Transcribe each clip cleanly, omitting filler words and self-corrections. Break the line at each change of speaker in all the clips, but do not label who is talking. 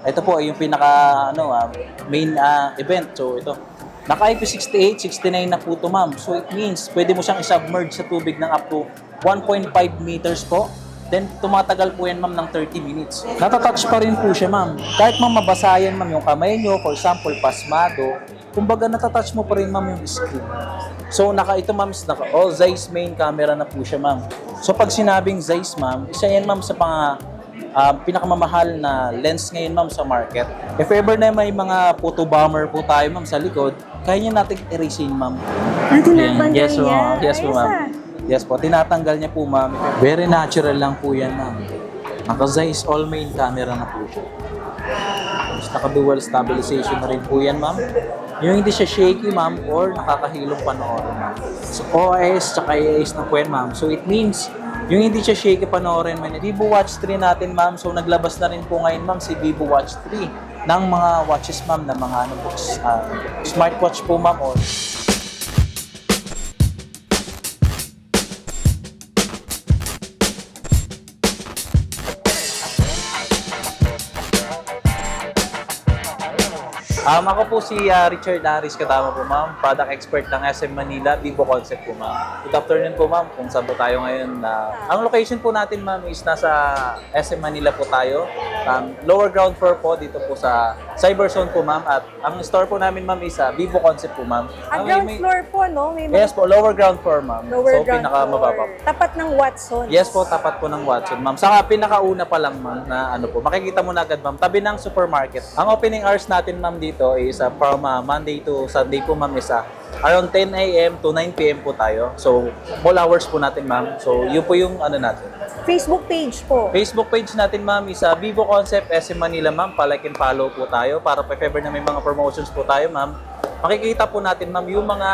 Ito po yung pinaka main event. So ito. Naka IP68, 69 na po ito, ma'am. So it means pwede mo siyang i-submerge sa tubig ng up to 1.5 meters po. Then tumatagal po yan, ma'am, ng 30 minutes. Natatouch pa rin po siya, ma'am. Kahit ma'am mabasa yan, ma'am, yung kamay nyo, for example, pasmado, kumbaga natatouch mo pa rin, ma'am, yung screen. So ito, ma'am, is all Zeiss main camera na po siya, ma'am. So pag sinabing Zeiss, ma'am, isa yan, ma'am, sa pinakamamahal na lens ngayon, ma'am, sa market. If ever na may mga photo bomber po tayo, ma'am, sa likod, kaya niya natin erasin, ma'am.
Tinatanggal
Yes,
niya.
ma'am. Yes, po,
Ayos,
ma'am. Yes po, tinatanggal niya po, ma'am. Very natural lang po yan, ma'am. Naka-Zeiss all main camera na po siya. Tapos naka-dual stabilization na rin po yan, ma'am. Yung hindi siya shaky, ma'am, or nakakahilong panoorin, ma'am. So, OIS tsaka AIS na po yan, ma'am. So, it means, yung hindi siya shaky panoorin, ma'am. Vivo Watch 3 natin, ma'am. So, naglabas na rin po ngayon, ma'am, si Vivo Watch 3 ng mga watches, ma'am, na mga smartwatch po, ma'am, or ako po si Richard Aris Katama po, ma'am. Product expert ng SM Manila, Vivo Concept po, ma'am. Good afternoon po, ma'am, kung saan po tayo ngayon. Ang location po natin, ma'am, is nasa SM Manila po tayo. Lower ground floor po, dito po sa Cyberzone po, ma'am. At ang store po namin, ma'am, is Vivo Concept po, ma'am.
Ang ground floor po, no? May
Yes po, lower ground floor, ma'am.
Lower
So,
ground
pinakamababa
floor. Tapat ng Watson.
Yes po, tapat po ng Watson, ma'am. Saka pinakauna pa lang, ma'am, na po, makikita mo na agad, ma'am, tabi ng supermarket. Ang opening hours natin, ma'am, dito is from Monday to Sunday po, ma'am, is around 10 a.m. to 9 p.m. po tayo. So, all hours po natin, ma'am. So, yun po yung natin.
Facebook page po.
Facebook page natin, ma'am, is Vivo Concept SM Manila, ma'am. Pa-like and follow po tayo para pa ever na may mga promotions po tayo, ma'am. Makikita po natin, ma'am, yung mga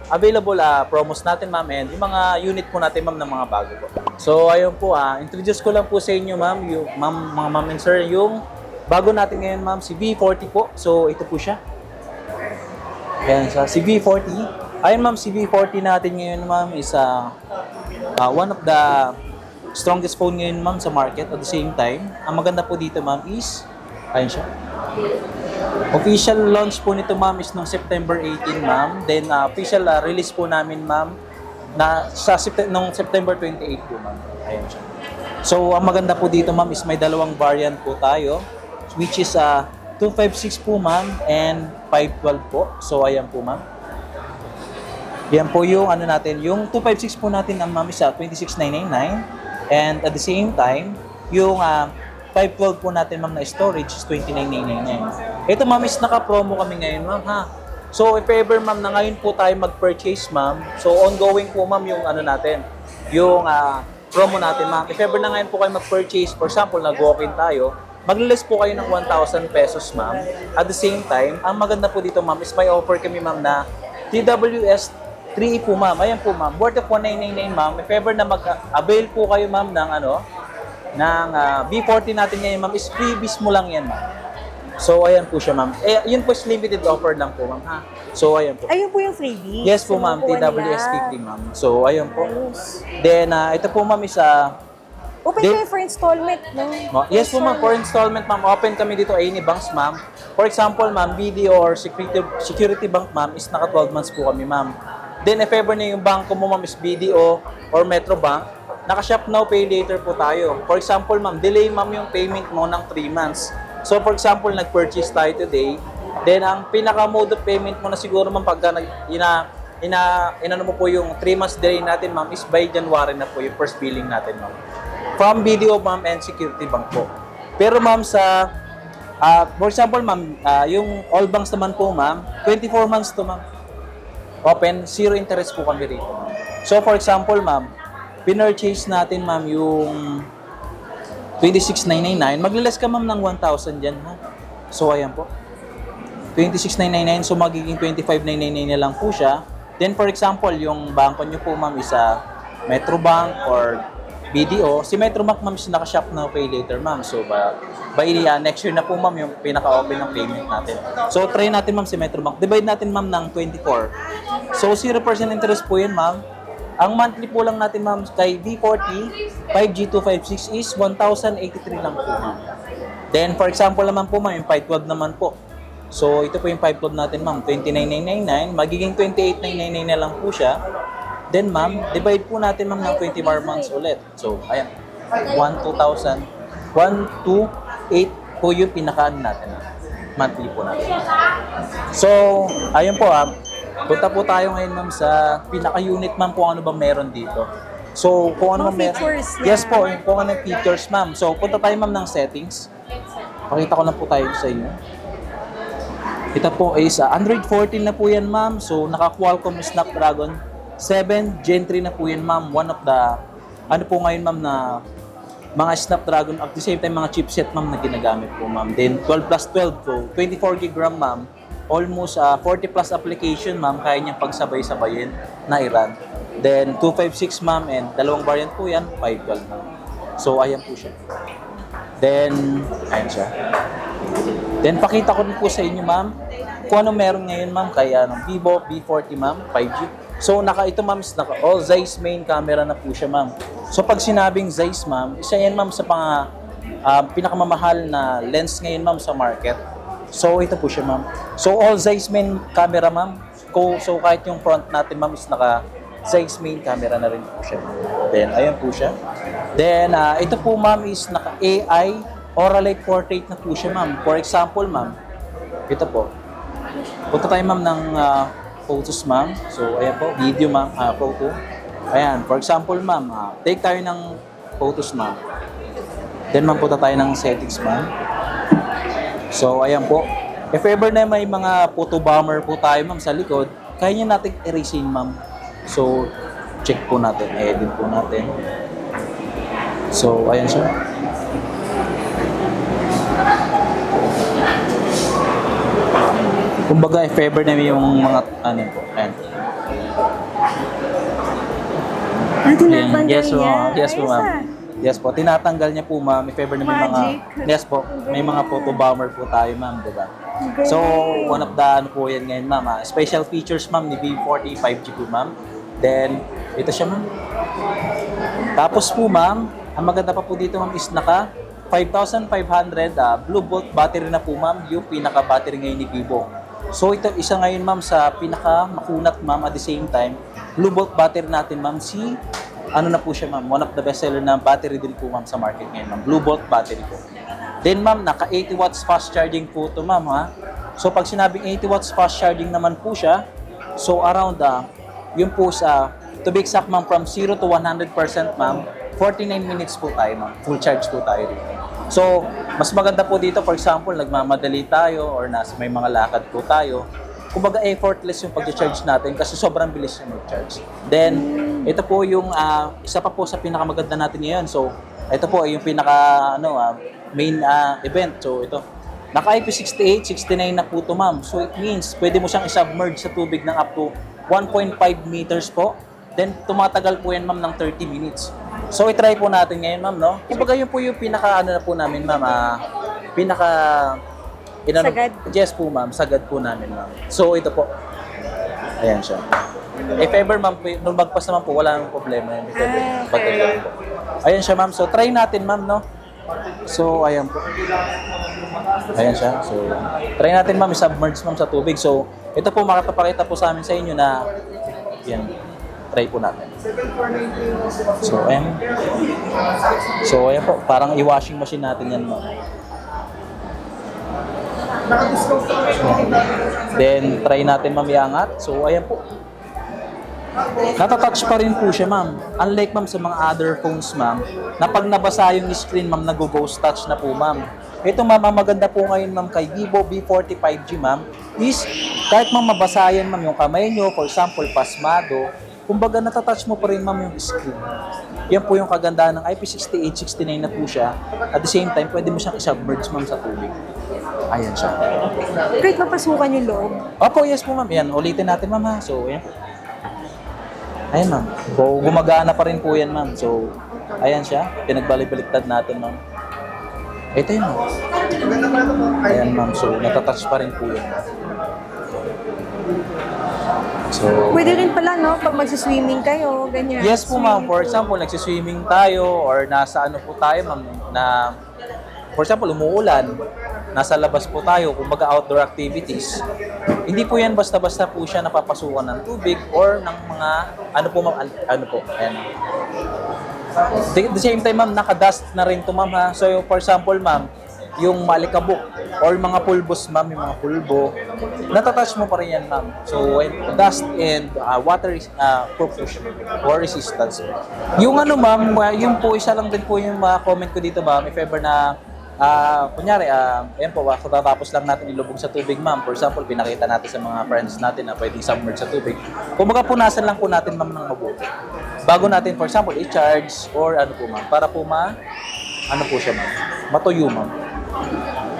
available promos natin, ma'am, and yung mga unit po natin, ma'am, ng mga bago po. So, ayun po, introduce ko lang po sa inyo, ma'am, yung mga ma'am and sir, yung bago natin ngayon, ma'am, si V40 po. So, ito po siya. Ayan, si V40. Ayun, ma'am, si V40 natin ngayon, ma'am, is one of the strongest phone ngayon, ma'am, sa market. At the same time, ang maganda po dito, ma'am, is, ayun siya. Official launch po nito, ma'am, is noong September 18, ma'am. Then, official release po namin, ma'am, na noong September 28 po, ma'am. Ayun siya. So, ang maganda po dito, ma'am, is may dalawang variant po tayo, which is 256 po, ma'am, and 512 po. So, ayan po, ma'am. Yan po yung natin. Yung 256 po natin, ma'am, is 26,999. And at the same time, yung 512 po natin, ma'am, na storage is 29,999. Ito, ma'am, is naka-promo kami ngayon, ma'am, ha. So, if ever, ma'am, na ngayon po tayo mag-purchase, ma'am, so ongoing po, ma'am, yung natin, yung promo natin, ma'am. If ever na ngayon po kayo mag-purchase, for example, nag-walk-in tayo, mag-less po kayo ng 1,000 pesos, ma'am. At the same time, ang maganda po dito, ma'am, is may offer kami, ma'am, na TWS 3E po, ma'am. Ayan po, ma'am. Worth of 1,999, ma'am. If ever na mag-avail po kayo, ma'am, ng ng B40 natin ngayon, ma'am, is freebies mo lang yan, ma'am. So, ayan po siya, ma'am. Yun po is limited offer lang po, ma'am, ha? So, ayan po.
Ayun po yung freebie.
Yes po, ma'am. TWS 50, ma'am. So, ayan po.
Ayos.
Then, ito po, ma'am, is
Open kayo for installment, no?
yes po, ma'am, for installment, ma'am. Open kami dito any banks, ma'am. For example, ma'am, BDO or security bank, ma'am, is naka 12 months po kami, ma'am. Then, if ever na yung banko mo, ma'am, is BDO or Metro Bank, naka-shop now, pay later po tayo. For example, ma'am, delay, ma'am, yung payment mo ng 3 months. So, for example, nag-purchase tayo today, then ang pinaka-mode of payment mo na siguro, ma'am, pagka inano mo po yung 3 months delay natin, ma'am, is by January na po yung first billing natin, ma'am. From BDO, ma'am, and security bank po. Pero, ma'am, for example, ma'am, yung all banks naman po, ma'am, 24 months to, ma'am. Open, zero interest po kami rito, ma'am. So, for example, ma'am, pinurchase natin, ma'am, yung 26,999, magliles ka, ma'am, ng 1,000 dyan, ha? So, ayan po. 26,999, so magiging 25,999 na lang po siya. Then, for example, yung bangko nyo po, ma'am, is Metro Bank or BDO. Si Metro Bank, ma'am, is naka-shop now, pay later, ma'am. So, by next year na po, ma'am, yung pinaka-open ng payment natin. So, try natin, ma'am, si Metro Bank. Divide natin, ma'am, ng 24. So, 0% interest po yun, ma'am. Ang monthly po lang natin, ma'am, kay D40, 5G256 is 1,083 lang po, ma'am. Then, for example naman po, ma'am, yung 512 naman po. So, ito po yung 512 natin, ma'am. 29,999. Magiging 28,999 na lang po siya. Then, ma'am, divide po natin, ma'am, ng 24 months ulit. So, ayan. 1,2,000. 1,2,8 po yung pinakaan natin. Monthly po natin. So, ayun po, punta po tayo ngayon, ma'am, sa pinaka-unit, ma'am, kung ano ba meron dito. So, kung ano
Mga
meron.
features niya.
Yes po, yung kung ano yung features, ma'am. So, punta tayo, ma'am, ng settings. Pakita ko lang po tayo sa inyo. Ito po is Android 14 na po yan, ma'am. So, naka-Qualcomm Snapdragon 7 Gen 3 na po yan, ma'am. One of the, ano po ngayon, ma'am, na mga Snapdragon, at the same time, mga chipset, ma'am, na ginagamit po, ma'am. Then, 12 plus 12, so 24 gig RAM, ma'am. Almost 40 plus application, ma'am, kaya niyang pagsabay-sabayin na i-run. Then, 256, ma'am, and dalawang variant po yan, 512, ma'am. So, ayan po siya. Then, ayan siya. Then, pakita ko din po sa inyo, ma'am, kung ano meron ngayon, ma'am, kaya Vivo V40, ma'am, 5G. So, ito, ma'am, is all Zeiss main camera na po siya, ma'am. So, pag sinabing Zeiss, ma'am, isa yan, ma'am, sa pinakamamahal na lens ngayon, ma'am, sa market. So, ito po siya, ma'am. So, all Zeiss main camera, ma'am. So, kahit yung front natin, ma'am, is Zeiss main camera na rin po siya. Then, ayan po siya. Then, ito po, ma'am, is naka-AI Auralite Portrait na po siya, ma'am. For example, ma'am, ito po. Punta tayo, ma'am, ng photos, ma'am. So, ayan po, video, ma'am, photo. Ayan, for example, ma'am, take tayo ng photos, ma'am. Then, ma'am, punta tayo ng settings, ma'am. So, ayan po. If ever na may mga photo bomber po tayo, ma'am, sa likod, kaya niya natin erasein, ma'am. So, check po natin, edit po natin. So, ayan siya. Kumbaga, if ever na may yung mga, ano po, ayan.
Tinatanggal
Yes po,
niya.
yes po,
Ayos,
ma'am. Yes po, tinatanggal niya po, ma'am, if ever na may mga,
Magic.
yes po, may mga photo bomber po tayo, ma'am, diba? So, one of the, ano po yan ngayon, ma'am, special features, ma'am, ni V40 5G po, ma'am. Then, ito siya, ma'am. Tapos po, ma'am, ang maganda pa po dito, ma'am, is naka 5,500 Blue Bolt battery na po, ma'am, yung pinaka-battery ngayon ni Vivo. So, ito, isa ngayon, ma'am, sa pinaka-makunat, ma'am, at the same time, Blue Bolt battery natin, ma'am, ano na po siya, ma'am, one of the best seller na battery din po, ma'am, sa market ngayon, ma'am, Blue Bolt battery po. Then, ma'am, naka 80 watts fast charging po ito, ma'am, ha. So, pag sinabing 80 watts fast charging naman po siya, so around, yun po sa, to be exact, ma'am, from 0 to 100%, ma'am, 49 minutes po tayo, ma'am. Full charge po tayo dito. So, mas maganda po dito, for example, nagmamadali tayo or may mga lakad po tayo. Kumbaga, effortless yung pag-charge natin kasi sobrang bilis yung mag-charge. Then, ito po yung isa pa po sa pinakamaganda natin ngayon. So, ito po yung main event. So, ito. Naka-IP68, 69 na po ito, ma'am. So, it means pwede mo siyang isubmerge sa tubig ng up to 1.5 meters po. Then, tumatagal po yan, ma'am, ng 30 minutes. So, i-try po natin ngayon, ma'am, no? Kumbaga, yun po yung na po namin, ma'am,
Sagad?
Yes po, ma'am, sagad po namin, ma'am. So, ito po. Ayan siya. If ever, ma'am, nung magpas naman po, wala nang problema yun. If ever, patagal po. Ayan siya, ma'am. So, try natin, ma'am, no? So, ayan po. Ayan siya. So, try natin, ma'am, i-submerge, ma'am, sa tubig. So, ito po, makapapakita po sa amin sa inyo na, yan, try po natin. So, ayan. So, ayan po. Parang i-washing machine natin yan, ma'am. Then, try natin, ma'am, iangat. So, ayan po. Natatouch pa rin po siya, ma'am. Unlike, ma'am, sa mga other phones, ma'am, na pag nabasa yung screen, ma'am, nag-ghost touch na po, ma'am. Ito, ma'am, ang maganda po ngayon, ma'am, kay Vivo V40 5G, ma'am, is kahit, ma'am, mabasa yan, ma'am, yung kamay nyo, for example, pasmado, kumbaga natatouch mo pa rin, ma'am, yung screen. Yan po yung kagandahan ng IP68, 69 na po siya. At the same time, pwede mo siyang i-submerge, ma'am, sa tubig. Ayan siya.
Kahit mapasukan yung loob.
Opo, yes po, ma'am. Yan, ulitin natin, ma'am, ha. So, ayan. Ayan, ma'am. So, gumagana pa rin po yan, ma'am. So, ayan siya. Pinagbalik-baliktad natin, ma'am. Ito yun, ma'am. Ayan, ma'am. So, natatouch pa rin po yan. So,
Pwede rin pala, no? Pag magsiswimming kayo, ganyan.
yes po, ma'am. For example, nagsiswimming tayo or nasa ano po tayo, ma'am, na for example, umuulan, nasa labas po tayo, kumbaga outdoor activities, hindi po yan basta-basta po siya napapasukan ng tubig or ng mga, ayan. At the same time, ma'am, naka-dust na rin to, ma'am, ha. So, for example, ma'am, yung malikabok or mga pulbos, ma'am, yung mga pulbo, natatouch mo pa rin yan, ma'am. So, dust and water proof or resistance. Yung ano, ma'am, yung po, isa lang din po yung comment ko dito, ma'am, if ever na kunyari, ayan po, tatapos lang natin ilubog sa tubig, ma'am. For example, pinakita natin sa mga friends natin na pwedeng submerge sa tubig. Kumbaga, punasan lang po natin, ma'am, ng mabuti. Bago natin, for example, i-charge or ano po, ma'am, para po ano po siya, ma'am, matuyo, ma'am.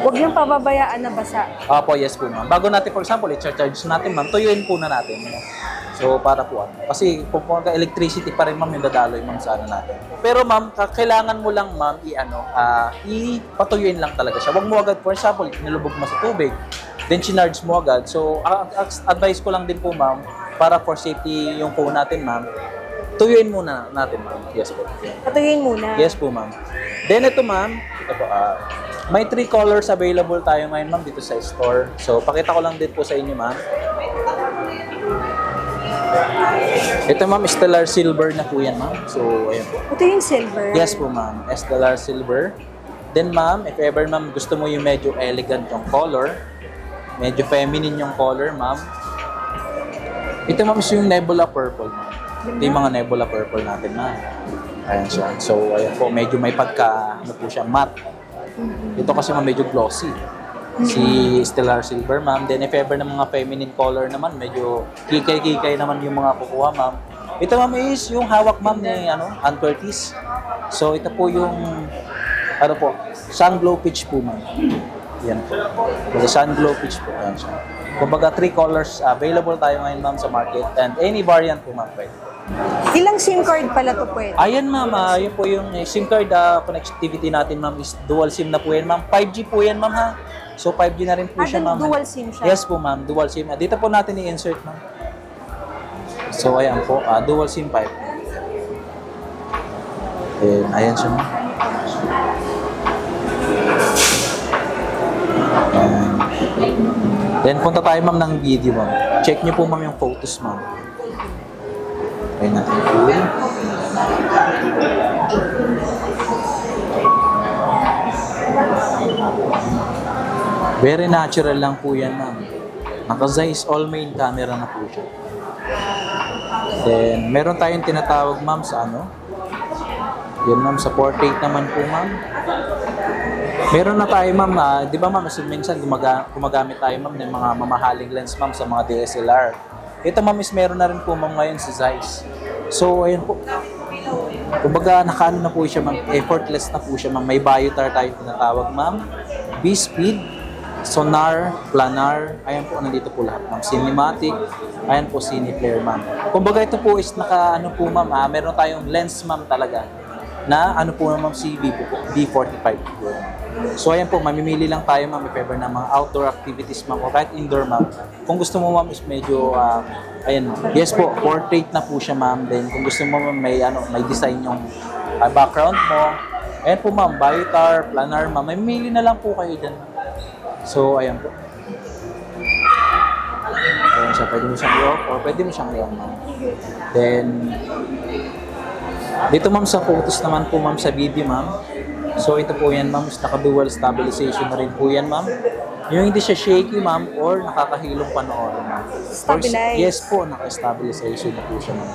Huwag niyong pababayaan na basa.
Opo, yes po, ma'am. Bago natin, for example, i-charge natin, ma'am, tuyuin po na natin. So, para po ano. Kasi kung electricity pa rin, ma'am, yung dadaloy, ma'am, sa ano natin. Pero, ma'am, kailangan mo lang, ma'am, ipatuyuin lang talaga siya. Huwag mo agad, for example, nilubog mo sa tubig, then chinarge mo agad. So, advice ko lang din po, ma'am, para for safety yung phone natin, ma'am, tuyuin muna natin, ma'am. Yes po.
Patuyuin muna.
Yes po, ma'am. Then, ito, ma'am, may 3 colors available tayo ngayon, ma'am, dito sa store. So, pakita ko lang din po sa inyo, ma'am. Ito, ma'am, Stellar Silver na po yan, ma'am. So, ayan po.
Ito yung silver.
Yes po, ma'am. Stellar Silver. Then, ma'am, if ever, ma'am, gusto mo yung medyo elegant yung color, medyo feminine yung color, ma'am. Ito, ma'am, is yung Nebula Purple, ma'am. Ito yung mga Nebula Purple natin, ma'am. Ayan siya. So, ayan po, medyo may po siya, matte. Ito kasi medyo glossy. Si Stellar Silver, ma'am. Then if ever ng mga feminine color naman, medyo kikay-kikay naman yung mga kukuha, ma'am. Ito, ma'am, is yung hawak, ma'am, ni Ann Curtis. So ito po yung Sun Glow Peach po, ma'am. Yan po. The Sun Glow Peach po. Ayan siya. Kumbaga 3 colors available tayo ngayon, ma'am, sa market, and any variant po, ma'am, pwede.
Ilang SIM card pala to pwede?
Ayan, ma'am, yun po yung SIM card connectivity natin, ma'am, is dual SIM na po yan, ma'am. 5G po yan, ma'am, ha. So 5G na rin po siya, ma'am.
Dual SIM siya?
Yes po, ma'am, dual SIM. Dito po natin i-insert, ma'am. So ayan po, dual SIM 5. Ayan siya, ma'am. Then punta tayo, ma'am, ng video, ma'am. Check niyo po, ma'am, yung photos, ma'am. Ayan natin po. Very natural lang po yan, ma'am. Naka-Zeiss all main camera na po siya. Then, meron tayong tinatawag, ma'am, sa yan, ma'am, sa portrait naman po, ma'am. Meron na tayo, ma'am, di ba, ma'am, minsan gumagamit tayo, ma'am, ng mga mamahaling lens, ma'am, sa mga DSLR. Ito, ma'am, is meron na rin po, ma'am, ngayon si Zeiss. So, ayun po. Kumbaga, nakaano na po siya, ma'am, effortless na po siya, ma'am. May biotar tayong tinatawag, ma'am. B-speed, sonar, planar, ayan po, nandito po lahat, ma'am. Cinematic, ayan po, Cineplayer, ma'am. Kumbaga, ito po is po, ma'am, meron tayong lens, ma'am, talaga, na po, ma'am, si B45 po. So, ayan po, mamimili lang tayo, ma'am, if ever na mga outdoor activities, ma'am, o kahit indoor, ma'am. Kung gusto mo, ma'am, is medyo, ayan, ma'am. Yes po, portrait na po siya, ma'am. Then, kung gusto mo, ma'am, may design yung background mo. Ayan po, ma'am, biotar, planar, ma'am. Mamimili na lang po kayo dyan. So, ayan po. Ayan siya, pwede mo siyang i-off or pwede mo siyang i-on, ma'am. Then, dito, ma'am, sa photos naman po, ma'am, sa video, ma'am. So, ito po yan, ma'am, naka-dual stabilization na rin po yan, ma'am. Yung hindi siya shaky, ma'am, or nakakahilong panoorin, ma'am.
Stabilize.
Yes po, naka-stabilization na po siya, ma'am.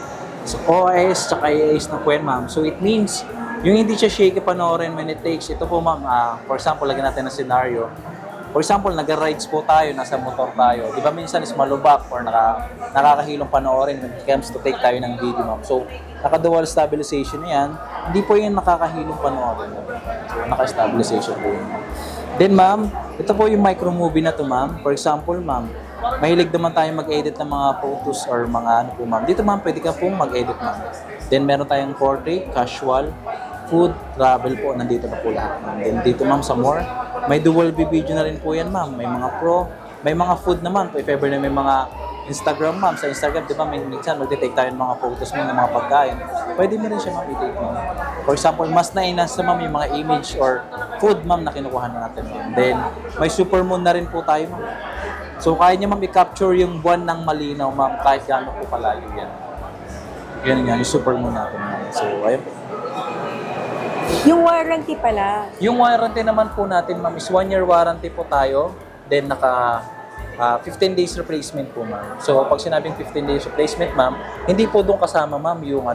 So, OIS tsaka AIS na po yan, ma'am. So, it means, yung hindi siya shaky panoorin when it takes, ito po, ma'am, for example, lagyan natin na scenario. For example, nag-rides po tayo, nasa motor tayo. Di ba minsan is malubak or nakakahilong panoorin when it comes to take tayo ng video, ma'am. So, naka-dual stabilization na yan. Hindi po yung nakakahilong panoorin. So, naka-stabilization po yun. Then, ma'am, ito po yung micro-movie na to, ma'am. For example, ma'am, mahilig naman tayo mag-edit ng mga photos or mga po, ma'am. Dito, ma'am, pwede ka pong mag-edit, ma'am. Then, meron tayong portrait, casual, food, travel po, nandito na po lahat, ma'am. Then dito, ma'am, sa more, may dual video na rin po yan, ma'am. May mga pro, may mga food naman. If ever na may mga Instagram, ma'am. Sa Instagram, di ba, minsan magte-take tayo ng mga photos mo ng mga pagkain. Pwede mo rin siya, ma'am, i-take, ma'am. For example, mas na-enhance na ma'am yung mga image or food ma'am na kinukuha natin ma'am. Then, may super moon na rin po tayo ma'am. So, kaya niya ma'am i-capture yung buwan ng malinaw ma'am kahit gaano po kalayo yan. Yan nga, yung super moon natin ma'am. So, ayun po.
Yung warranty pala.
Yung warranty naman po natin ma'am is 1-year warranty po tayo. Then, naka 15 days replacement po ma'am. So, pag sinabing 15 days replacement ma'am, hindi po doon kasama ma'am yung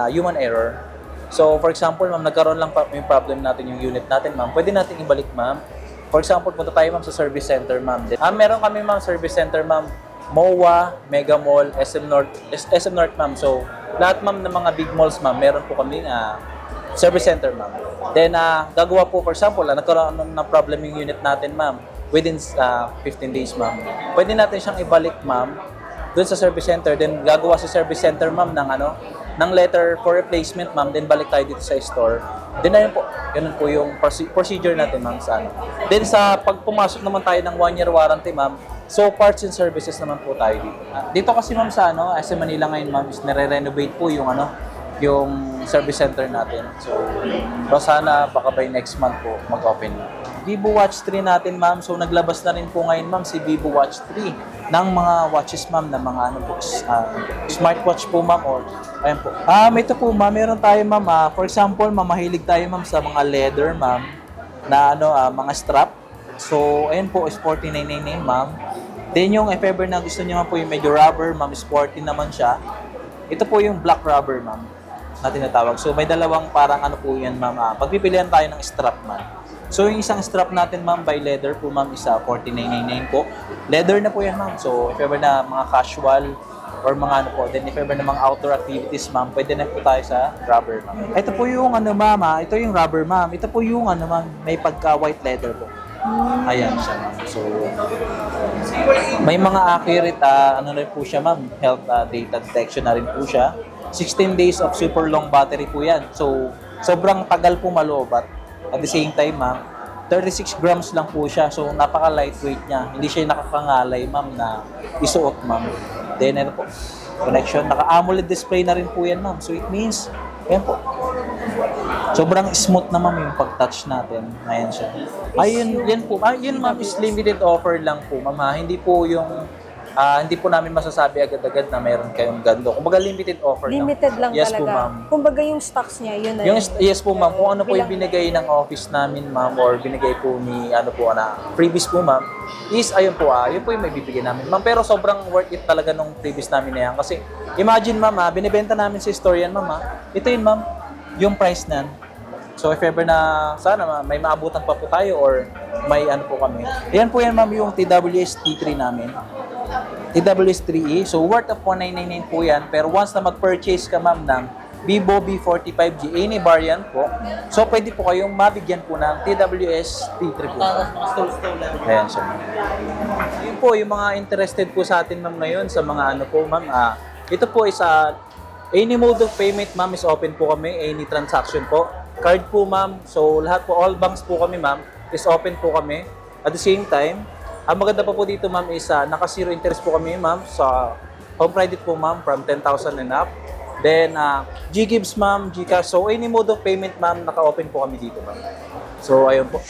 human error. So, for example, ma'am, nagkaroon lang yung problem natin yung unit natin, ma'am. Pwede natin ibalik, ma'am. For example, punta tayo, ma'am, sa service center, ma'am. Meron kami, ma'am, service center, ma'am. MOA, Mega Mall, SM North, ma'am. So, lahat, ma'am, ng mga big malls, ma'am, meron po kami service center, ma'am. Then, gagawa po, for example, nagkaroon ng problem yung unit natin, ma'am, within 15 days, ma'am. Pwede natin siyang ibalik, ma'am, doon sa service center. Then, gagawa sa service center, ma'am, ng letter for replacement, ma'am. Then, balik tayo dito sa store. Then, ayun po. Ganun po yung procedure natin, ma'am, sa ano. Then, sa pagpumasok naman tayo ng 1-year warranty, ma'am, so, parts and services naman po tayo dito. Dito kasi, ma'am, sa SM Manila ngayon, ma'am, is nire-renovate po yung yung service center natin. So, sana baka by next month po mag-open. Vivo Watch 3 natin, ma'am. So, naglabas na rin po ngayon, ma'am, si Vivo Watch 3 ng mga watches, ma'am, na mga smartwatch po, ma'am, or ayun po. Ito po, ma'am, meron tayo, ma'am. For example, ma'am, mahilig tayo, ma'am, sa mga leather, ma'am, na mga strap. So, ayun po, is 4999, ma'am. Then, yung if ever na gusto niyo, ma'am, po yung medyo rubber, ma'am, sporty naman siya. Ito po yung black rubber, ma'am, na tinatawag. So, may dalawang parang po yan, ma'am. Pagpipilian tayo ng strap, ma'am. So, yung isang strap natin, ma'am, by leather po, ma'am, is 4999 po. Leather na po yan, ma'am. So, if ever na mga casual or mga po, then if ever na mga outdoor activities, ma'am, pwede na po tayo sa rubber, ma'am. Ito po yung ma'am, ito yung rubber, ma'am. Ito po yung ma'am, may pagka-white leather po. Ayan siya, ma'am. So, may mga accurate, rin po siya, ma'am, health data detection na rin po siya. 16 days of super long battery po yan. So, sobrang tagal po maloobat. At the same time, ma'am, 36 grams lang po siya. So, napaka-lightweight niya. Hindi siya nakakangalay, ma'am, na isuot, ma'am. Then, ito po, connection. Naka-AMOLED display na rin po yan, ma'am. So, it means, ayan po. Sobrang smooth na, ma'am, yung pag-touch natin. Ayan siya. Ayun, yan po. Yun, ma'am, is limited offer lang po, ma'am. Hindi po yung hindi po namin masasabi agad-agad na meron kayong gando. Kumbaga limited offer
Limited lang
yes
talaga.
Po, ma'am.
Kumbaga yung stocks niya, yun na yun.
Yes po, ma'am. Kung ano po yung binigay ng office namin, ma'am, or binigay po ni, previous po, ma'am, is, ayun po, yun po yung may bibigay namin. Ma'am, pero sobrang worth it talaga nung previous namin na yan. Kasi, imagine, ma'am, binibenta namin sa store yan, ma'am, ito yun, ma'am, yung price nan. So, if ever na, sana, may maabutan pa po tayo or may po kami. Yan po yan, ma'am, yung TWS T3 namin. TWS 3E. So, worth of 1999 po yan. Pero once na mag-purchase ka, ma'am, ng Vivo V45G, any variant po, so pwede po kayong mabigyan po ng TWS T3 po. Ayan siya. Yun po, yung mga interested po sa atin, ma'am, ngayon, sa mga po, ma'am, ito po is any mode of payment, ma'am, is open po kami. Any transaction po. Card po, ma'am. So, lahat po, all banks po kami, ma'am, is open po kami. At the same time, ang maganda pa po dito, ma'am, is naka-zero interest po kami, ma'am, sa home credit po, ma'am, from 10,000 and up. Then, GGives, ma'am, GCash. So, any mode of payment, ma'am, naka-open po kami dito, ma'am. So, ayun po.